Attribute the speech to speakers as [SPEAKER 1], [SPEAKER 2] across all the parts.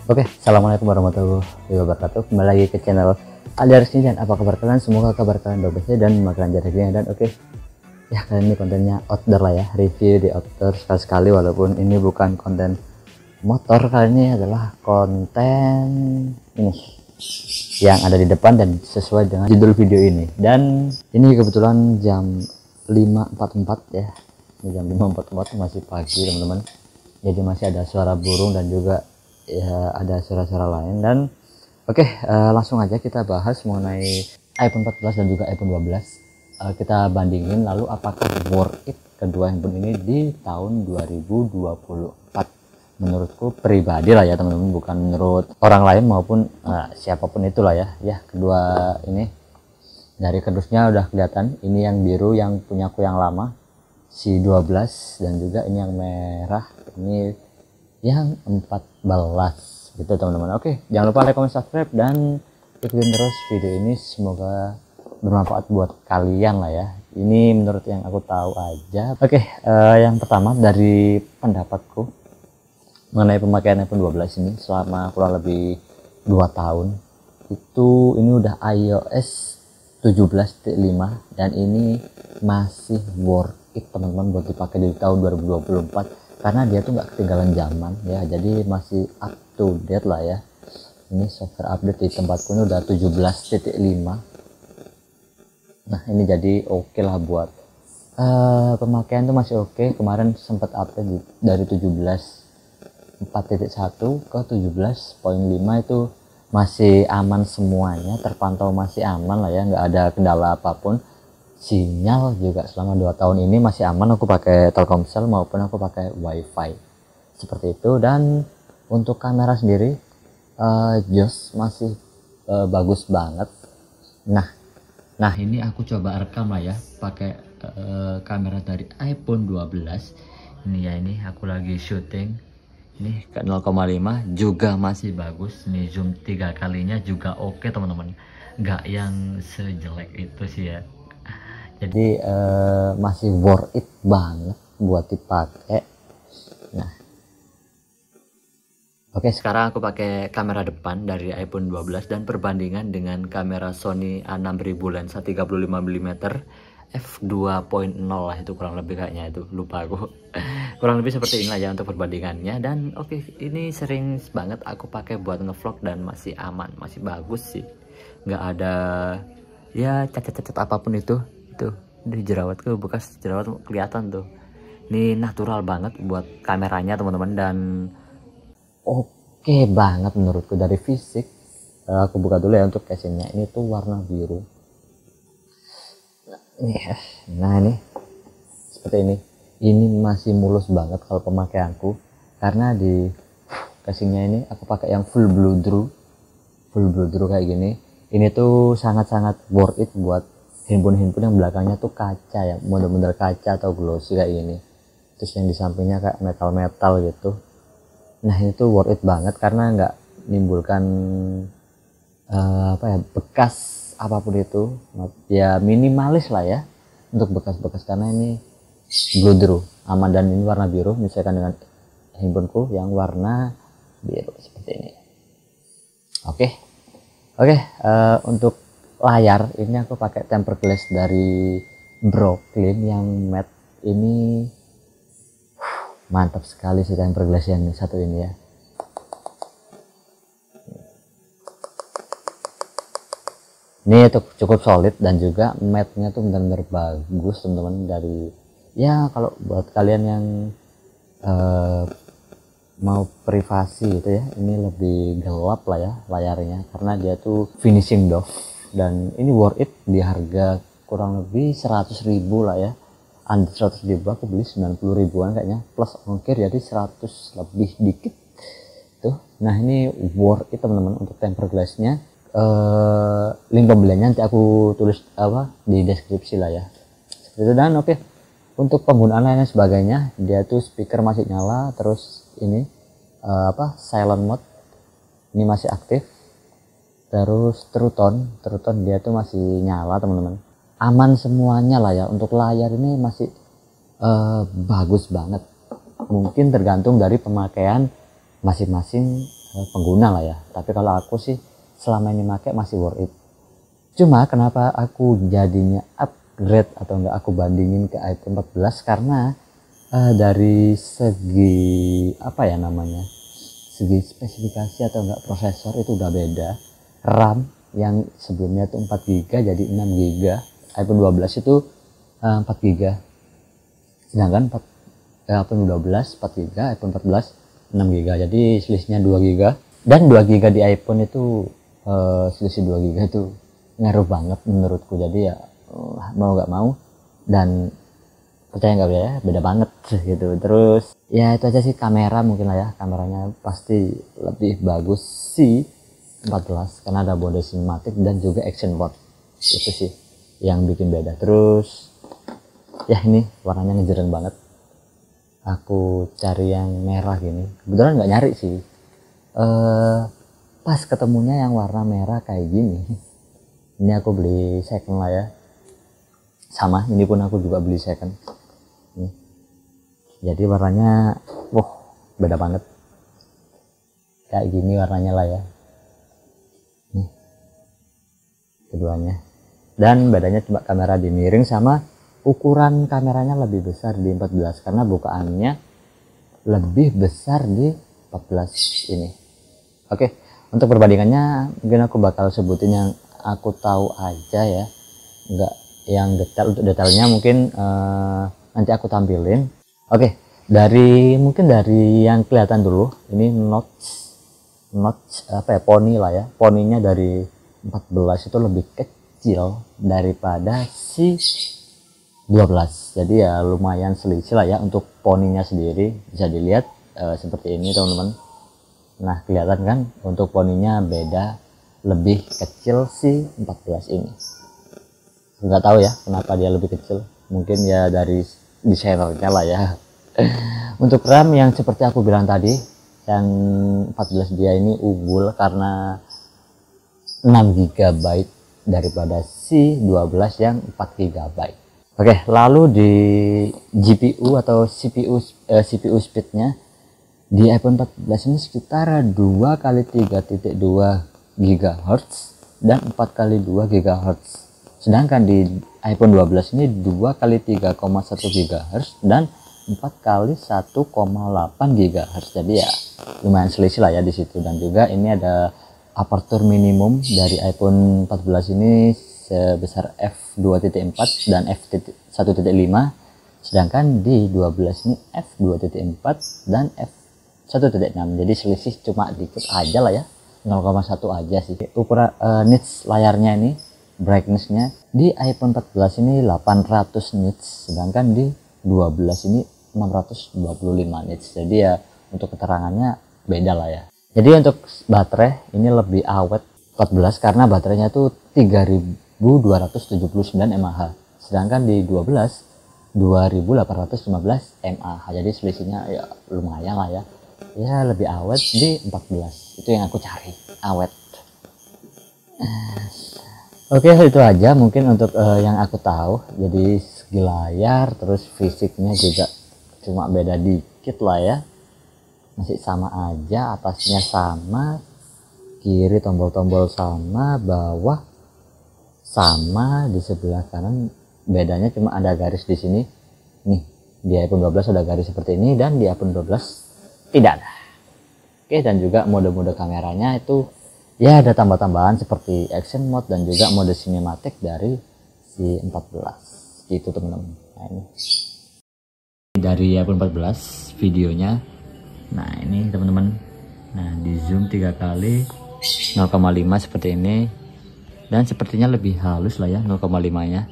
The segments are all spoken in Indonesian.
[SPEAKER 1] Oke, assalamualaikum warahmatullahi wabarakatuh. Kembali lagi ke channel Aliar sini, dan apa kabar kalian? Semoga kabar kalian bagus ya, dan makan jaraknya. Dan oke, ya kali ini kontennya outdoor lah ya, review di outdoor sekali-sekali. Walaupun ini bukan konten motor, kali ini adalah konten ini yang ada di depan dan sesuai dengan judul video ini. Dan ini kebetulan jam 5.44 ya, ini jam 5.44, masih pagi teman-teman. Jadi masih ada suara burung dan juga ya ada suara-suara lain. Dan oke, langsung aja kita bahas mengenai iPhone 14 dan juga iPhone 12. Kita bandingin lalu apakah worth it kedua handphone ini di tahun 2024 menurutku pribadi lah ya teman-teman, bukan menurut orang lain maupun siapapun itulah ya. Kedua ini dari kardusnya udah kelihatan, ini yang biru yang punyaku yang lama si 12, dan juga ini yang merah ini yang 14 gitu teman-teman. Oke, jangan lupa like, comment, subscribe, dan ikutin terus video ini, semoga bermanfaat buat kalian lah ya. Ini menurut yang aku tahu aja. Oke, yang pertama dari pendapatku mengenai pemakaian iPhone 12 ini selama kurang lebih 2 tahun itu, ini udah iOS 17.5 dan ini masih worth it teman-teman buat dipakai di tahun 2024, karena dia tuh nggak ketinggalan zaman ya, jadi masih up to date lah ya. Ini software update di tempatku ini udah 17.5. nah ini jadi oke lah buat pemakaian tuh masih oke. Kemarin sempat update dari 17.4.1 ke 17.5 itu masih aman semuanya, terpantau masih aman lah ya, nggak ada kendala apapun. Sinyal juga selama 2 tahun ini masih aman, aku pakai Telkomsel maupun aku pakai WiFi seperti itu. Dan untuk kamera sendiri jos masih bagus banget. Nah ini aku coba rekam lah ya pakai kamera dari iPhone 12 ini ya. Ini aku lagi syuting, ini ke 0,5 juga masih bagus. Nih zoom 3 kalinya juga oke teman-teman, nggak yang sejelek itu sih ya. Jadi masih worth it banget buat dipakai. Nah oke, sekarang aku pakai kamera depan dari iPhone 12 dan perbandingan dengan kamera Sony A6000 lensa 35mm f2.0 lah, itu kurang lebih kayaknya, itu lupa aku. Kurang lebih seperti inilah ya untuk perbandingannya. Dan oke, ini sering banget aku pakai buat ngevlog dan masih aman, masih bagus sih, nggak ada ya cacat-cacat apapun itu. Tuh di jerawatku, bekas jerawat kelihatan tuh. Ini natural banget buat kameranya teman-teman, dan oke banget menurutku dari fisik. Aku buka dulu ya untuk casingnya. Ini tuh warna biru. Nah ini seperti ini masih mulus banget kalau pemakaianku, karena di casingnya ini aku pakai yang full blue draw kayak gini. Ini tuh sangat-sangat worth it buat handphone yang belakangnya tuh kaca ya, bener-bener kaca atau glossy kayak gini, terus yang di sampingnya kayak metal gitu. Nah itu worth it banget karena nggak menimbulkan bekas apapun itu ya, minimalis lah ya untuk bekas-bekas, karena ini blue draw aman. Dan ini warna biru, misalkan dengan handphoneku yang warna biru seperti ini. Oke, untuk layar ini aku pakai tempered glass dari Brooklyn yang matte. Ini mantap sekali sih tempered glass yang satu ini ya. Ini tuh cukup solid dan juga matte-nya tuh benar-benar bagus teman-teman. Dari ya kalau buat kalian yang mau privasi gitu ya, ini lebih gelap lah ya layarnya, karena dia tuh finishing doff. Dan ini worth it di harga kurang lebih 100.000 lah ya, under 100.000. aku beli 90 ribuan kayaknya plus ongkir, jadi 100 lebih dikit tuh. Nah ini worth it teman-teman untuk tempered glassnya. Link pembeliannya nanti aku tulis di deskripsi lah ya seperti itu. Dan oke, untuk penggunaan lainnya sebagainya, dia tuh speaker masih nyala, terus ini silent mode ini masih aktif, terus true tone dia tuh masih nyala teman-teman. Aman semuanya lah ya. Untuk layar ini masih bagus banget. Mungkin tergantung dari pemakaian masing-masing pengguna lah ya. Tapi kalau aku sih selama ini pakai masih worth it. Cuma kenapa aku jadinya upgrade atau enggak aku bandingin ke iPhone 14, karena dari segi apa ya namanya, segi spesifikasi atau enggak prosesor itu udah beda. RAM yang sebelumnya itu 4 GB jadi 6 GB, iPhone 12 itu 4 GB, sedangkan iPhone 12 4 GB, iPhone 14 6 GB, jadi selisihnya 2 GB. Dan 2 GB di iPhone itu selisih 2 GB itu ngaruh banget menurutku. Jadi ya mau nggak mau, dan percaya nggak ya, beda banget gitu. Terus ya itu aja sih, kamera mungkin lah ya, kameranya pasti lebih bagus sih 14 karena ada mode sinematik dan juga action mode, itu sih yang bikin beda. Terus ya ini warnanya ngejreng banget, aku cari yang merah gini, kebetulan nggak nyari sih, pas ketemunya yang warna merah kayak gini. Ini aku beli second lah ya, sama ini pun aku juga beli second nih. Jadi warnanya beda banget, kayak gini warnanya lah ya, nih keduanya. Dan bedanya cuma kamera di miring sama ukuran kameranya lebih besar di 14 karena bukaannya lebih besar di 14 ini. Oke, untuk perbandingannya mungkin aku bakal sebutin yang aku tahu aja ya, enggak yang detail. Untuk detailnya mungkin nanti aku tampilin. Oke, mungkin dari yang kelihatan dulu, ini notch apa ya, poni lah ya, poninya dari 14 itu lebih kecil daripada si 12, jadi ya lumayan selisih lah ya. Untuk poninya sendiri bisa dilihat seperti ini teman-teman. Nah kelihatan kan, untuk poninya beda, lebih kecil si 14 ini. Nggak tahu ya kenapa dia lebih kecil, mungkin ya dari desainernya lah ya. Untuk RAM yang seperti aku bilang tadi, yang 14 dia ini unggul karena 6 GB daripada si 12 yang 4 GB. Oke, lalu di GPU atau CPU speednya di iPhone 14 ini sekitar 2 kali 3.2 GHz dan 4 kali 2 GHz. Sedangkan di iPhone 12 ini 2 kali 3,1 GHz dan 4 kali 1,8 GHz. Jadi ya lumayan selisih lah ya di situ. Dan juga ini ada aperture minimum dari iPhone 14 ini sebesar f2.4 dan f1.5, sedangkan di 12 ini f2.4 dan f1.6. jadi selisih cuma dikit aja lah ya, 0,1 aja sih. Ukuran nits layarnya ini, brightnessnya di iPhone 14 ini 800 nits, sedangkan di 12 ini 625 nits. Jadi ya untuk keterangannya beda lah ya. Jadi untuk baterai ini lebih awet 14 karena baterainya tuh 3279 mAh, sedangkan di 12 2815 mAh. Jadi selisihnya ya lumayan lah ya. Ya lebih awet di 14. Itu yang aku cari, awet. Oke, itu aja mungkin untuk yang aku tahu. Jadi segi layar, terus fisiknya juga cuma beda dikit lah ya. Masih sama aja, atasnya sama, kiri tombol-tombol sama, bawah sama, di sebelah kanan bedanya cuma ada garis di sini. Nih, di iPhone 12 ada garis seperti ini dan di iPhone 12 tidak ada. Oke, dan juga mode-mode kameranya itu ya ada tambah-tambahan seperti action mode dan juga mode sinematik dari si 14 gitu teman-teman. Nah, ini dari iPhone 14 videonya. Nah ini teman-teman, nah di zoom 3 kali 0,5 seperti ini, dan sepertinya lebih halus lah ya 0,5 nya.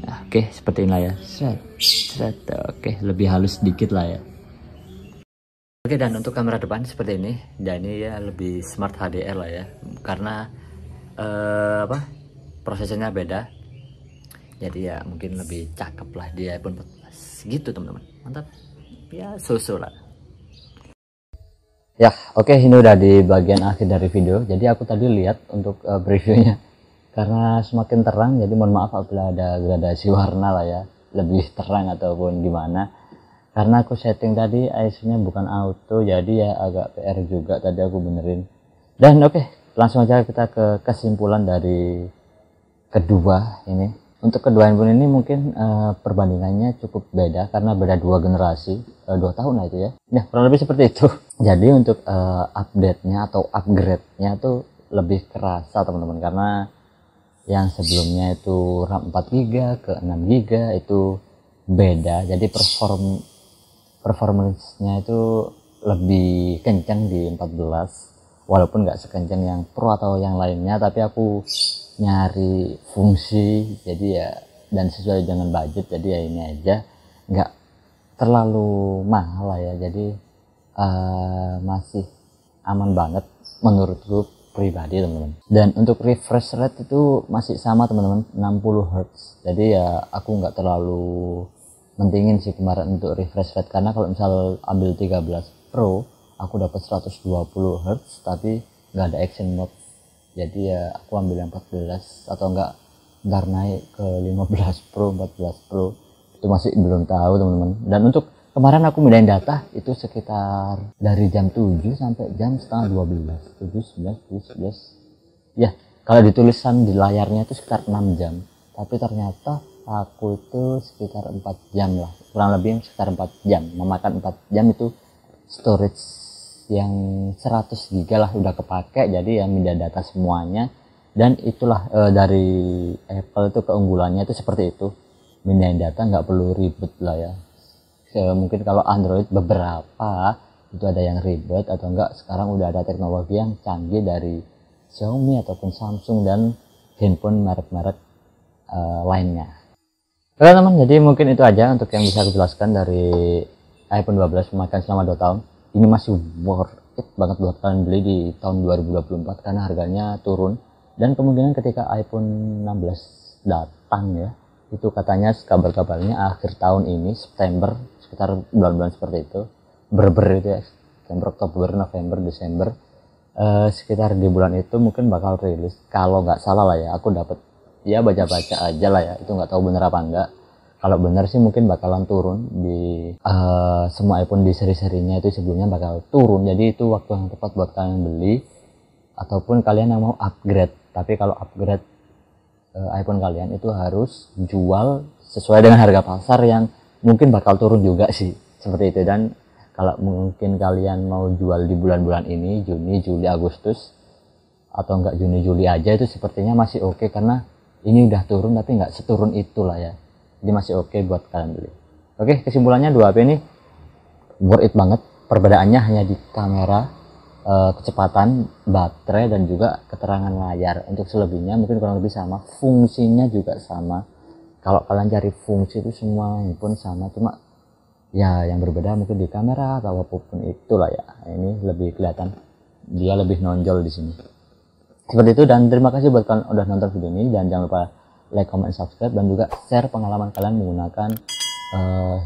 [SPEAKER 1] Nah oke, seperti inilah ya, oke, lebih halus sedikit lah ya. Oke, dan untuk kamera depan seperti ini, dan ini ya lebih smart HDR lah ya, karena prosesornya beda, jadi ya mungkin lebih cakep lah di iPhone 14 gitu teman-teman. Mantap ya, so-so lah ya. Oke, ini udah di bagian akhir dari video. Jadi aku tadi lihat untuk previewnya, karena semakin terang, jadi mohon maaf apabila ada gradasi warna lah ya, lebih terang ataupun gimana, karena aku setting tadi ISO-nya bukan auto, jadi ya agak PR juga tadi aku benerin. Dan oke, langsung aja kita ke kesimpulan dari kedua ini. Untuk kedua handphone ini mungkin perbandingannya cukup beda karena beda 2 generasi, 2 tahun lah itu ya. Ya kurang lebih seperti itu. Jadi untuk update-nya atau upgrade-nya tuh lebih kerasa teman-teman, karena yang sebelumnya itu RAM 4GB ke 6GB itu beda. Jadi performance-nya itu lebih kencang di 14, walaupun nggak sekencang yang Pro atau yang lainnya, tapi aku nyari fungsi jadi ya dan sesuai dengan budget, jadi ya ini aja, nggak terlalu mahal lah ya, jadi masih aman banget menurutku pribadi teman-teman. Dan untuk refresh rate itu masih sama teman-teman, 60 Hz, jadi ya aku nggak terlalu mentingin sih kemarin untuk refresh rate, karena kalau misal ambil 13 Pro aku dapat 120 Hz tapi nggak ada action mode, jadi ya aku ambil yang 14 atau enggak ntar naik ke 15 Pro, 14 Pro, itu masih belum tahu teman-teman. Dan untuk kemarin aku mindahin data itu sekitar dari jam 7 sampai jam setengah 12, 7, 11, 11 ya, kalau ditulisan di layarnya itu sekitar 6 jam, tapi ternyata aku itu sekitar 4 jam lah, kurang lebih sekitar 4 jam, memakan 4 jam itu storage yang 100 GB lah udah kepake, jadi ya mindah data semuanya. Dan itulah dari Apple itu keunggulannya itu seperti itu, mindahin data nggak perlu ribet lah ya. Mungkin kalau Android beberapa itu ada yang ribet atau enggak, sekarang udah ada teknologi yang canggih dari Xiaomi ataupun Samsung dan handphone merek-merek lainnya. Oke teman, jadi mungkin itu aja untuk yang bisa aku jelaskan dari iPhone 12 memakan selama 2 tahun. Ini masih worth it banget buat kalian beli di tahun 2024 karena harganya turun, dan kemungkinan ketika iPhone 16 datang ya, itu katanya kabar-kabarnya akhir tahun ini, September, sekitar bulan-bulan seperti itu, berber itu ya, September, Oktober, November, Desember, sekitar di bulan itu mungkin bakal rilis. Kalau nggak salah lah ya, aku dapat ya baca-baca aja lah ya, itu nggak tahu bener apa enggak. Kalau benar sih mungkin bakalan turun di semua iPhone di seri-serinya itu sebelumnya bakal turun, jadi itu waktu yang tepat buat kalian beli ataupun kalian yang mau upgrade. Tapi kalau upgrade iPhone kalian itu harus jual sesuai dengan harga pasar yang mungkin bakal turun juga sih, seperti itu. Dan kalau mungkin kalian mau jual di bulan-bulan ini, Juni, Juli, Agustus, atau enggak Juni, Juli aja, itu sepertinya masih oke, karena ini udah turun tapi nggak seturun itulah ya, jadi masih oke buat kalian beli. Oke, kesimpulannya 2 HP ini worth it banget. Perbedaannya hanya di kamera, kecepatan baterai, dan juga keterangan layar. Untuk selebihnya mungkin kurang lebih sama, fungsinya juga sama. Kalau kalian cari fungsi itu semua handphone sama, cuma ya yang berbeda mungkin di kamera atau apapun itulah ya. Ini lebih kelihatan, dia lebih nonjol di sini. Seperti itu, dan terima kasih buat kalian udah nonton video ini, dan jangan lupa like, comment, subscribe, dan juga share pengalaman kalian menggunakan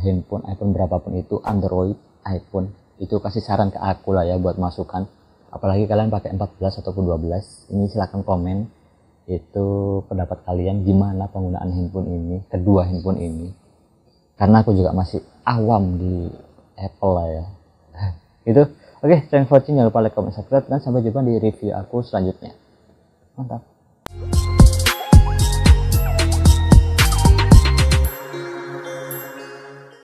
[SPEAKER 1] handphone iPhone berapapun itu, Android, iPhone, itu kasih saran ke aku lah ya buat masukan. Apalagi kalian pakai 14 ataupun 12, ini silahkan komen itu pendapat kalian gimana penggunaan handphone ini, kedua handphone ini, karena aku juga masih awam di Apple lah ya. Itu oke, thanks for watching, jangan lupa like, comment, subscribe, dan sampai jumpa di review aku selanjutnya. Mantap.